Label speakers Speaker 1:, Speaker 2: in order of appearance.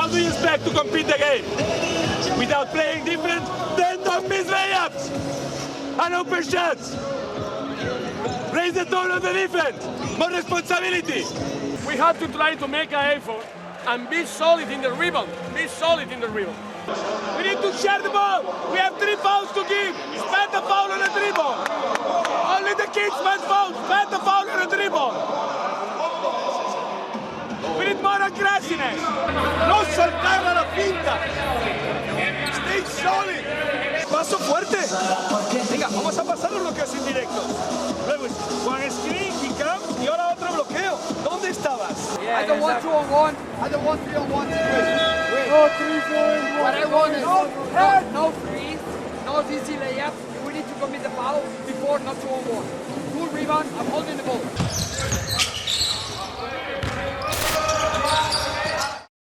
Speaker 1: How do you expect to compete the game? Without playing different, then don't miss layups and open shots. Raise the tone of the defense. More responsibility.
Speaker 2: We have to try to make an effort and be solid in the rebound. Be solid in the rebound.
Speaker 1: We need to share the ball. We have 3 fouls to give. Spend the foul on the dribble. Only the kids spend fouls. Spend the foul on the dribble. We need more aggressiveness. No soltar a la pinta. Stay solid. Paso fuerte. Venga, vamos a pasar los bloqueos indirectos. Luego es one screen, kick up y ahora otro bloqueo. ¿Dónde estabas?
Speaker 3: I don't want 2-on-1. I don't want 3-on-1 situation.
Speaker 4: No 3-on-1.
Speaker 3: What I want is no threes, no easy layups. We need to commit the foul before not 2-on-1. Full rebound, I'm holding the ball.